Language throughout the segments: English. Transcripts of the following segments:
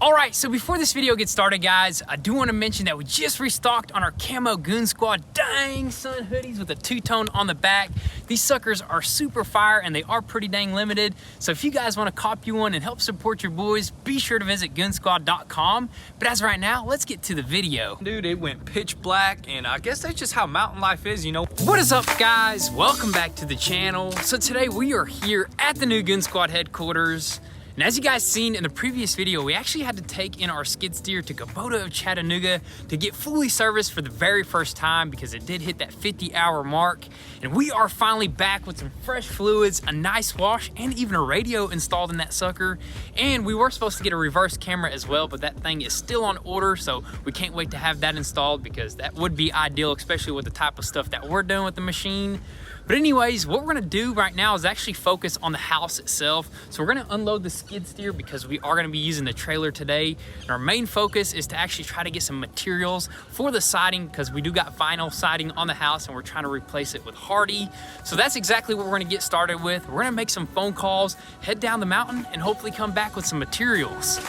All right, so before this video gets started, guys, I do want to mention that we just restocked on our camo Goonzquad dang son hoodies with a two-tone on the back. These suckers are super fire and they are pretty dang limited. So if you guys want to cop you one and help support your boys, be sure to visit goonzquad.com. But as of right now, let's get to the video. Dude, it went pitch black, and I guess that's just how mountain life is, you know. What is up, guys? Welcome back to the channel. So today we are here at the new Goonzquad headquarters. And as you guys seen in the previous video, we actually had to take in our skid steer to Kubota of Chattanooga to get fully serviced for the very first time because it did hit that 50-hour mark. And we are finally back with some fresh fluids, a nice wash, and even a radio installed in that sucker. And we were supposed to get a reverse camera as well, but that thing is still on order, so we can't wait to have that installed because that would be ideal, especially with the type of stuff that we're doing with the machine. But anyways, what we're gonna do right now is actually focus on the house itself. So we're gonna unload the skid steer because we are gonna be using the trailer today. And our main focus is to actually try to get some materials for the siding because we do got vinyl siding on the house and we're trying to replace it with hardy. So that's exactly what we're gonna get started with. We're gonna make some phone calls, head down the mountain, and hopefully come back with some materials.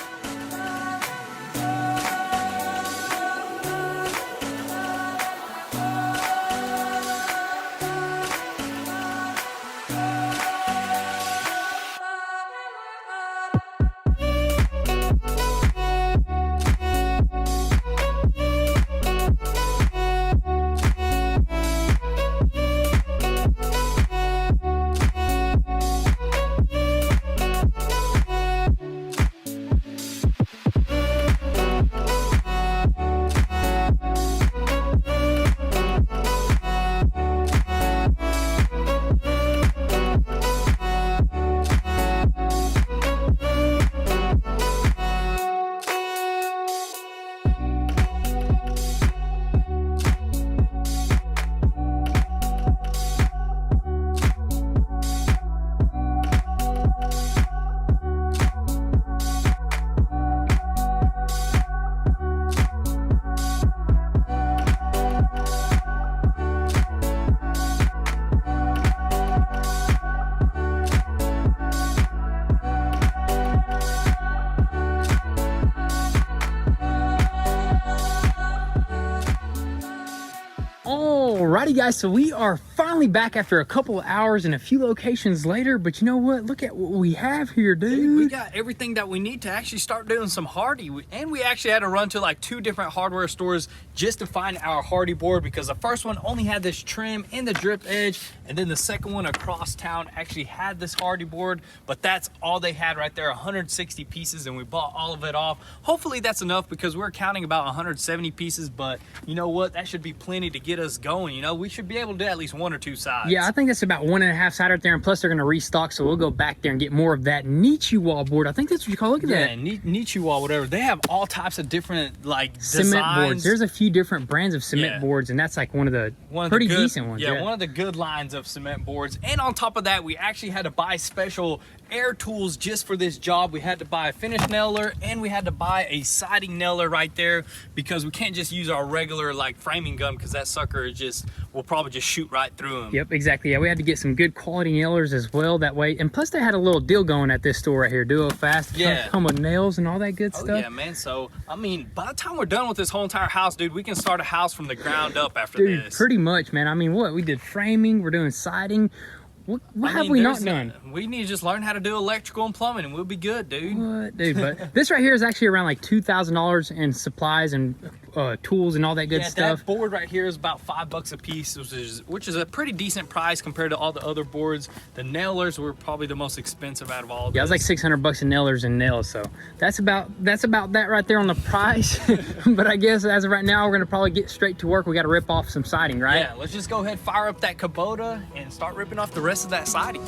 Alrighty guys, so we are finally back after a couple of hours and a few locations later, but you know what? Look at what we have here, dude. We got everything that we need to actually start doing some hardy. And we actually had to run to like 2 different hardware stores just to find our hardy board because the first one only had this trim and the drip edge, and then the second one across town actually had this hardy board, but that's all they had right there, 160 pieces, and we bought all of it off. Hopefully that's enough because we're counting about 170 pieces, but you know what? That should be plenty to get us going. You know, we should be able to do at least 1 or 2 sides. Yeah, I think that's about 1.5 side right there, and plus they're gonna restock, so we'll go back there and get more of that Niche wall board. I think that's what you call it. Look at that. Yeah, Niche wall, whatever. They have all types of different like cement designs. boards. There's a few different brands of cement boards, and that's like one of the pretty decent ones. Yeah, one of the good lines of cement boards. And on top of that, we actually had to buy special air tools just for this job. We had to buy a finish nailer and we had to buy a siding nailer right there because we can't just use our regular like framing gun because that sucker is just will probably just shoot right through them. Yep, exactly. Yeah, we had to get some good quality nailers as well that way. And plus they had a little deal going at this store right here, Duo Fast. Yeah. Come with nails and all that good stuff. Yeah, man. So, I mean, by the time we're done with this whole entire house, dude, we can start a house from the ground up after this. Pretty much, man. I mean, what? We did framing, we're doing siding. What have we not done? We need to just learn how to do electrical and plumbing and we'll be good, dude. What, dude? But this right here is actually around like $2,000 in supplies and tools and all that good stuff. That board right here is about $5 a piece, which is a pretty decent price compared to all the other boards. The nailers were probably the most expensive out of all of Yeah, it was like $600 in nailers and nails, so that's about that right there on the price. But I guess as of right now, we're gonna probably get straight to work. We got to rip off some siding, right? Yeah, let's just go ahead, fire up that Kubota, and start ripping off the rest of that siding.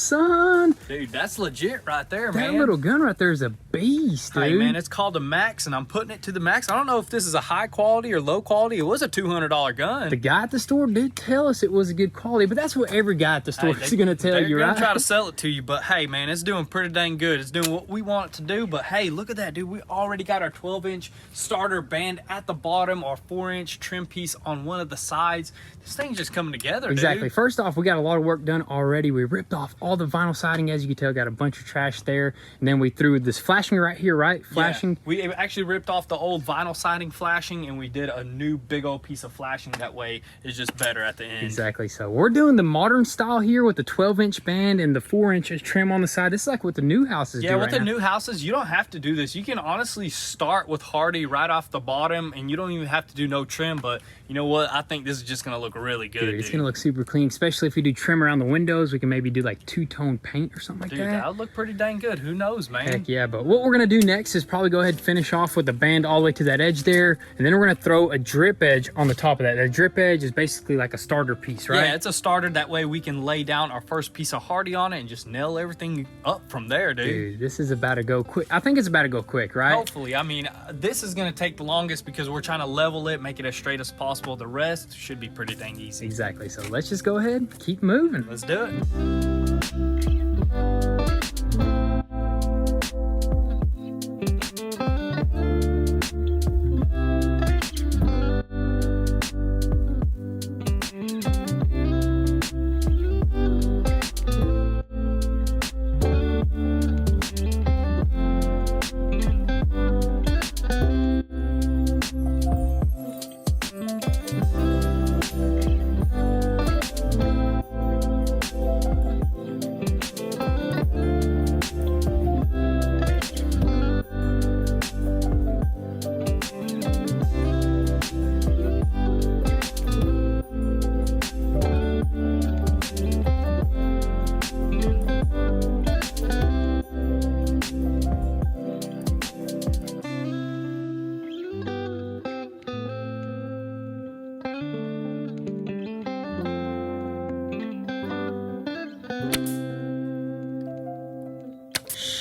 son. Dude, that's legit right there, man. That little gun right there is a beast, dude. Hey, man, it's called a Max, and I'm putting it to the max. I don't know if this is a high quality or low quality. It was a $200 gun. The guy at the store did tell us it was a good quality, but that's what every guy at the store is going to tell you, right? They're going to try to sell it to you, but hey, man, it's doing pretty dang good. It's doing what we want it to do, but hey, look at that, dude. We already got our 12-inch starter band at the bottom, our 4-inch trim piece on one of the sides. This thing's just coming together, exactly. dude. First off, we got a lot of work done already. We ripped off all the vinyl siding, as you can tell, got a bunch of trash there. And then we threw this flashing right here, right? Flashing. Yeah, we actually ripped off the old vinyl siding flashing, and we did a new big old piece of flashing. That way it's just better at the end. Exactly. So we're doing the modern style here with the 12-inch band and the 4-inch trim on the side. This is like what the new houses do. Yeah, with right the now. new houses, you don't have to do this. You can honestly start with hardy right off the bottom, and you don't even have to do no trim. But you know what? I think this is just gonna look really good. Dude, it's gonna look super clean, especially if we do trim around the windows. We can maybe do like two-tone paint or something like Dude, that. that'll look pretty dang good. Who knows, man? Heck yeah. But what we're gonna do next is probably go ahead and finish off with the band all the way to that edge there, and then we're gonna throw a drip edge on the top of that. That drip edge is basically like a starter piece, right? Yeah, it's a starter. That way we can lay down our first piece of hardy on it and just nail everything up from there, dude. Dude, this is about to go quick. I think it's about to go quick, right? Hopefully. I mean, this is gonna take the longest because we're trying to level it, make it as straight as possible. The rest should be pretty dang easy. Exactly. So let's just go ahead and keep moving. Let's do it.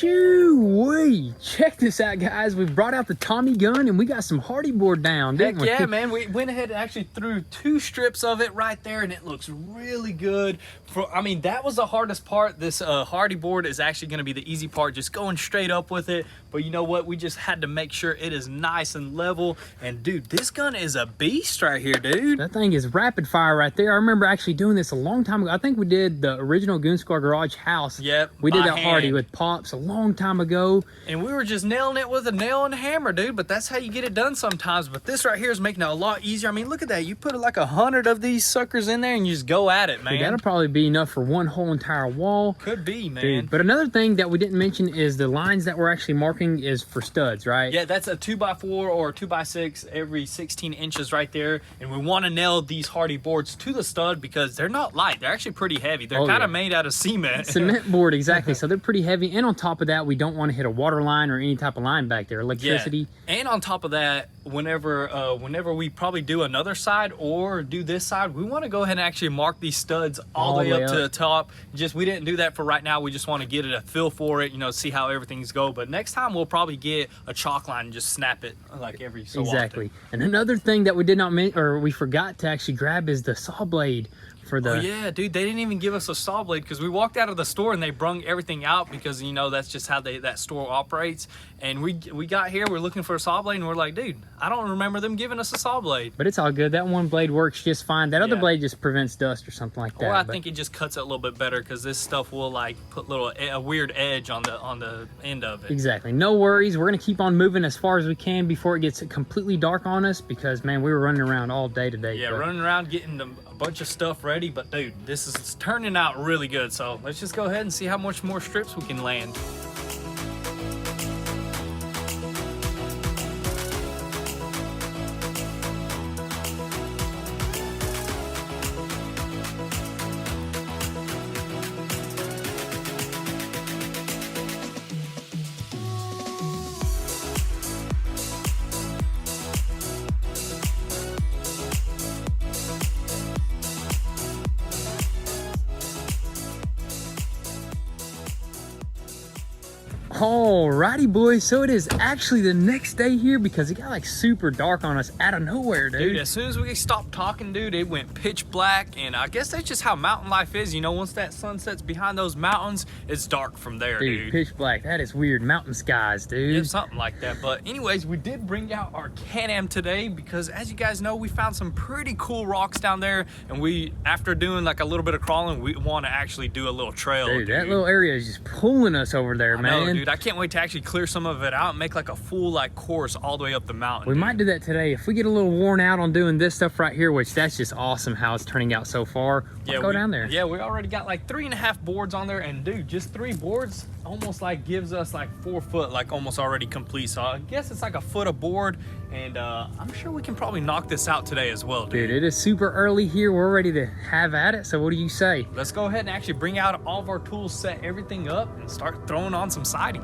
Shoo-wee. Check this out, guys. We brought out the Tommy gun and we got some hardy board down, didn't Heck we? yeah, man. We went ahead and actually threw 2 strips of it right there, and it looks really good. I mean, that was the hardest part. This hardy board is actually going to be the easy part, just going straight up with it. But you know what? We just had to make sure it is nice and level. And dude, this gun is a beast right here, dude. That thing is rapid fire right there. I remember actually doing this a long time ago. I think we did the original Goonzquad garage house. Yep, we did by that hardy hand. with pops a long time ago. And we were just nailing it with a nail and a hammer, dude. But that's how you get it done sometimes. But this right here is making it a lot easier. I mean, look at that. You put like 100 of these suckers in there and you just go at it, man. Dude, that'll probably be enough for one whole entire wall. Could be, man. Dude, but another thing that we didn't mention is the lines that we're actually marking is for studs, right? Yeah, that's a 2x4 or a 2x6 every 16 inches right there. And we want to nail these hardy boards to the stud because they're not light. They're actually pretty heavy. They're kind of made out of cement. Cement board, exactly. So they're pretty heavy. And on top of that, we don't want to hit a water line or any type of line back there, electricity. Yeah. And on top of that, whenever we probably do another side or do this side, we want to go ahead and actually mark these studs all the way up to the top. We didn't do that for right now. We just want to get it a feel for it, you know, see how everything's go. But next time we'll probably get a chalk line and just snap it like every so Exactly. often. And another thing that we did not mention, or we forgot to actually grab, is the saw blade. For the... Oh yeah, dude, they didn't even give us a saw blade because we walked out of the store and they brung everything out because, you know, that's just how that store operates. And we got here, we're looking for a saw blade and we're like, dude, I don't remember them giving us a saw blade. But it's all good. That one blade works just fine. That other blade just prevents dust or something like that. Or I think it just cuts it a little bit better because this stuff will like put a weird edge on the end of it. Exactly. No worries. We're gonna keep on moving as far as we can before it gets completely dark on us because, man, we were running around all day today. Yeah, running around getting a bunch of stuff ready. But dude, this is turning out really good. So let's just go ahead and see how much more strips we can land. Alrighty, boys, so it is actually the next day here because it got like super dark on us out of nowhere, dude. Dude, as soon as we stopped talking, dude, it went pitch black, and I guess that's just how mountain life is. You know, once that sun sets behind those mountains, it's dark from there, dude. Pitch black, that is weird. Mountain skies, dude. Yeah, something like that. But anyways, we did bring out our Can-Am today because, as you guys know, we found some pretty cool rocks down there, and we, after doing like a little bit of crawling, we want to actually do a little trail. Dude, that little area is just pulling us over there, man. I know, dude. I can't wait to actually clear some of it out and make like a full like course all the way up the mountain. We might do that today. If we get a little worn out on doing this stuff right here, which that's just awesome how it's turning out so far, we'll go down there. Yeah, we already got like 3.5 boards on there, and dude, just 3 boards almost like gives us like 4 foot, like almost already complete. So I guess it's like a foot a board, and I'm sure we can probably knock this out today as well, dude. Dude, it is super early here. We're ready to have at it. So what do you say? Let's go ahead and actually bring out all of our tools, set everything up, and start throwing on some siding.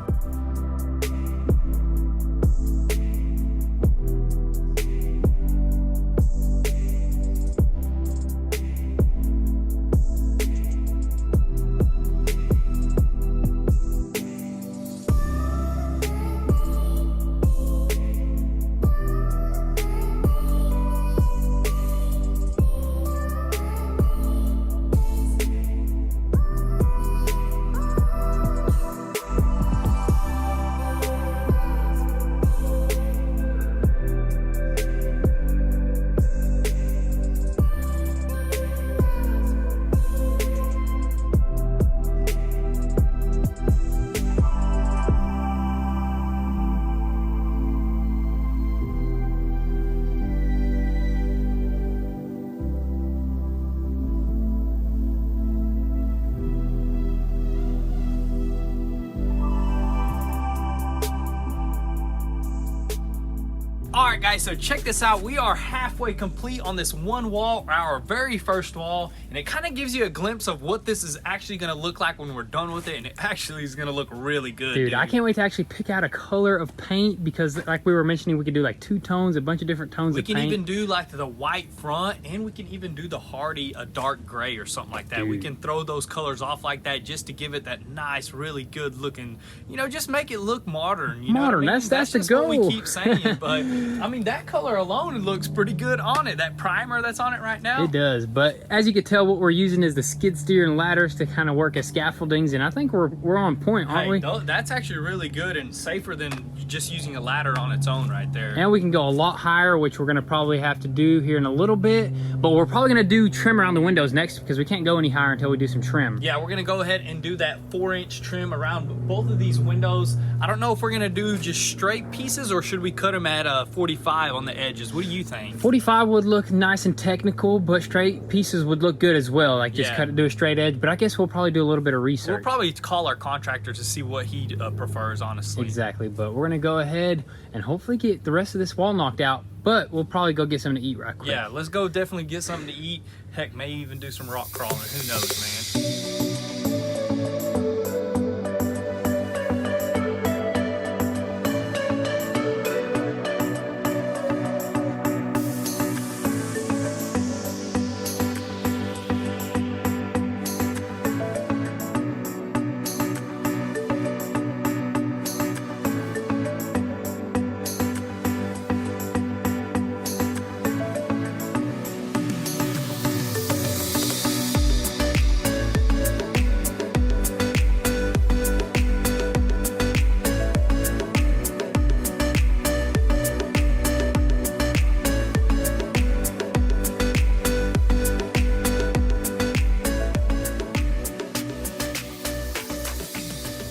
All right, guys, so check this out. We are halfway complete on this one wall, our very first wall, and it kind of gives you a glimpse of what this is actually going to look like when we're done with it, and it actually is going to look really good, dude. I can't wait to actually pick out a color of paint because, like we were mentioning, we could do like 2 tones, a bunch of different tones of paint. We can even do like the white front, and we can even do the Hardy a dark gray or something like that. Dude. We can throw those colors off like that just to give it that nice, really good looking, you know, just make it look modern. You know what I mean? That's the goal. What we keep saying, but I mean, that color alone, it looks pretty good on it. That primer that's on it right now. It does, but as you can tell, what we're using is the skid steer and ladders to kind of work as scaffoldings, and I think we're on point, aren't we? That's actually really good and safer than just using a ladder on its own right there. And we can go a lot higher, which we're gonna probably have to do here in a little bit, but we're probably gonna do trim around the windows next because we can't go any higher until we do some trim. Yeah, we're gonna go ahead and do that 4-inch trim around both of these windows. I don't know if we're gonna do just straight pieces or should we cut them at 45 on the edges. What do you think? 45 would look nice and technical, but straight pieces would look good as well. Like just do a straight edge, but I guess we'll probably do a little bit of research. We'll probably call our contractor to see what he prefers, honestly. Exactly, but we're gonna go ahead and hopefully get the rest of this wall knocked out, but we'll probably go get something to eat right quick. Yeah, let's go definitely get something to eat. Heck, may even do some rock crawling. Who knows, man?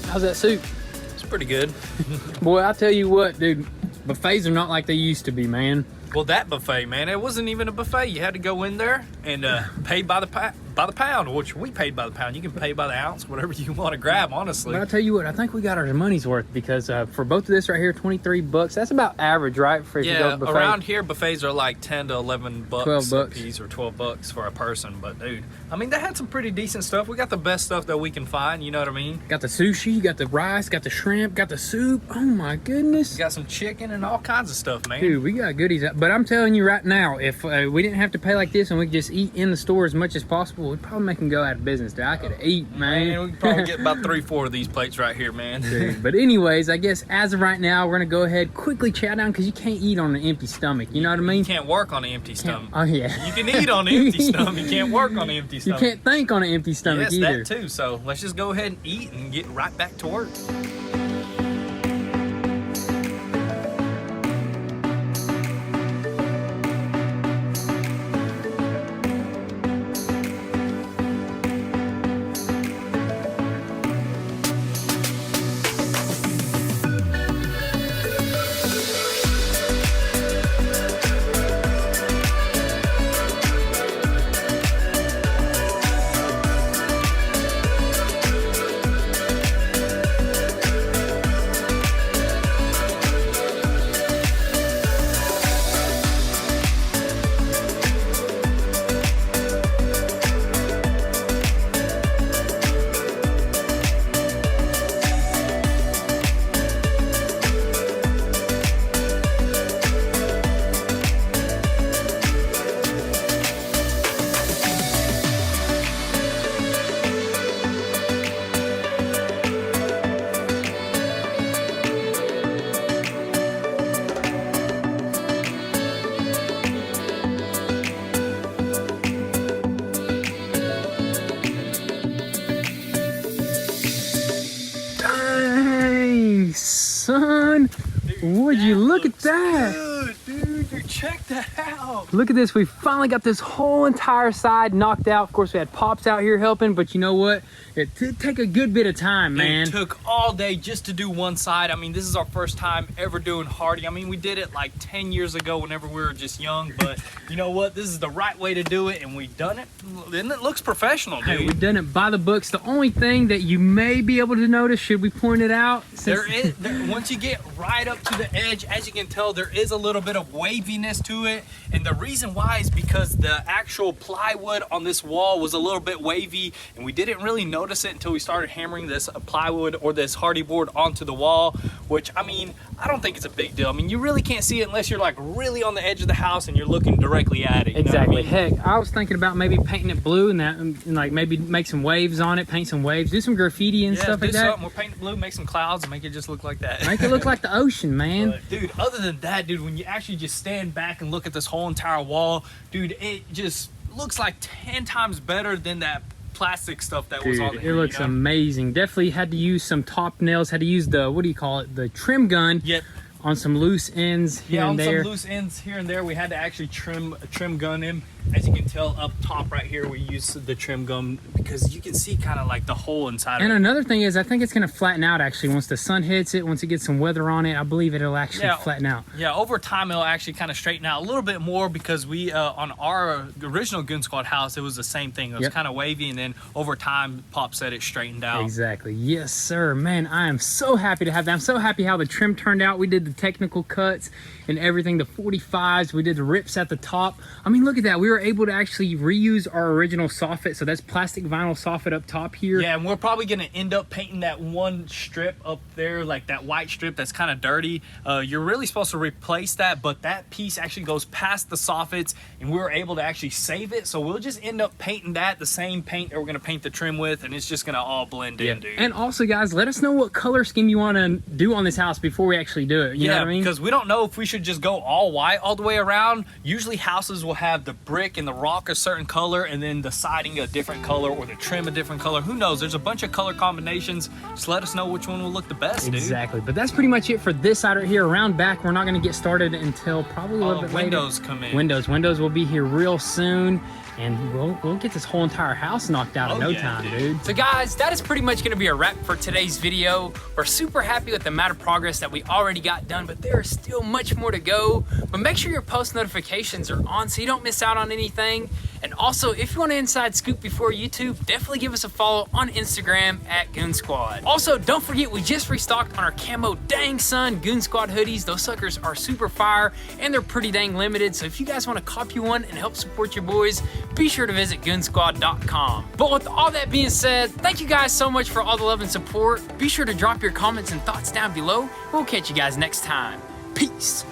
How's that soup? It's pretty good. Boy, I'll tell you what, dude, buffets are not like they used to be, man. Well, that buffet, man, it wasn't even a buffet. You had to go in there and pay by the pound, which we paid by the pound. You can pay by the ounce, whatever you want to grab, honestly. But I'll tell you what, I think we got our money's worth because for both of this right here, 23 bucks. That's about average, right? For if you go buffet. Around here, buffets are like 10 to 11 bucks. 12 bucks. A piece or 12 bucks for a person. But, dude, I mean, they had some pretty decent stuff. We got the best stuff that we can find, you know what I mean? Got the sushi, got the rice, got the shrimp, got the soup. Oh, my goodness. We got some chicken and all kinds of stuff, man. Dude, we got goodies. But I'm telling you right now, if we didn't have to pay like this and we could just eat in the store as much as possible, we'd probably make them go out of business, dude. I could eat, man. We could probably get about 3-4 of these plates right here, man. Dude, but anyways, I guess as of right now, we're gonna go ahead, quickly chow down, because you can't eat on an empty stomach. You know what I mean? You can't work on an empty stomach. Oh, yeah. You can eat on an empty stomach. You can't work on an empty stomach. You can't think on an empty stomach either. Yes, that too. So let's just go ahead and eat and get right back to work. Son, would you look at that? Dude, check that out. Look at this. We finally got this whole entire side knocked out. Of course, we had Pops out here helping, but you know what? It did take a good bit of time, man. It took all day just to do one side. I mean, this is our first time ever doing hardy. I mean, we did it like 10 years ago whenever we were just young, but you know what? This is the right way to do it, and we've done it. And it looks professional, dude. Hey, we've done it by the books. The only thing that you may be able to notice, should we point it out? Once you get right up to the edge, as you can tell, there is a little bit of waviness to it. And the reason why is because the actual plywood on this wall was a little bit wavy, and we didn't really notice it until we started hammering this plywood or this hardy board onto the wall, which, I mean, I don't think it's a big deal. I mean, you really can't see it unless you're like really on the edge of the house and you're looking directly at it. You exactly. know what I mean? Heck, I was thinking about maybe painting it blue and like maybe make some waves on it, paint some waves, do some graffiti and stuff like that. We'll paint it blue, make some clouds, and make it just look like that. Make it look like the ocean, man. But, dude, other than that, dude, when you actually just stand back and look at this whole entire wall, dude, it just looks like 10 times better than that plastic stuff that was on there. It looks amazing. Definitely had to use some top nails, had to use the, what do you call it, the trim gun. Yep. On some loose ends here and there. Yeah, on some loose ends here and there, we had to actually trim gun in. As you can tell up top right here, we used the trim gun because you can see kind of like the hole inside and of it. Another thing is, I think it's going to flatten out actually. Once the sun hits it, once it gets some weather on it, I believe it'll actually flatten out. Yeah, over time it'll actually kind of straighten out a little bit more because we, on our original Goonzquad house, it was the same thing. It was kind of wavy, and then over time, Pop said it straightened out. Exactly. Yes, sir. Man, I am so happy to have that. I'm so happy how the trim turned out. We did the technical cuts and everything, the 45s. We did the rips at the top. I mean, look at that. We were able to actually reuse our original soffit. So that's plastic vinyl soffit up top here. Yeah, and we're probably going to end up painting that one strip up there, like that white strip that's kind of dirty. You're really supposed to replace that, but that piece actually goes past the soffits, and we were able to actually save it. So we'll just end up painting that the same paint that we're going to paint the trim with, and it's just going to all blend in, dude. And also, guys, let us know what color scheme you want to do on this house before we actually do it. You know what I mean? Because we don't know if we should just go all white all the way around. Usually houses will have the brick and the rock a certain color, and then the siding a different color, or the trim a different color. Who knows? There's a bunch of color combinations. Just let us know which one will look the best, dude. Exactly. But that's pretty much it for this side right here. Around back, we're not going to get started until probably a little bit later. Windows come in. Windows will be here real soon. And we'll get this whole entire house knocked out in no time, dude. So guys, that is pretty much gonna be a wrap for today's video. We're super happy with the amount of progress that we already got done, but there is still much more to go. But make sure your post notifications are on so you don't miss out on anything. And also, if you want an inside scoop before YouTube, definitely give us a follow on Instagram at Goonzquad. Also, don't forget, we just restocked on our camo dang son Goonzquad hoodies. Those suckers are super fire and they're pretty dang limited. So if you guys want to copy one and help support your boys, be sure to visit goonzquad.com. But with all that being said, thank you guys so much for all the love and support. Be sure to drop your comments and thoughts down below. We'll catch you guys next time. Peace.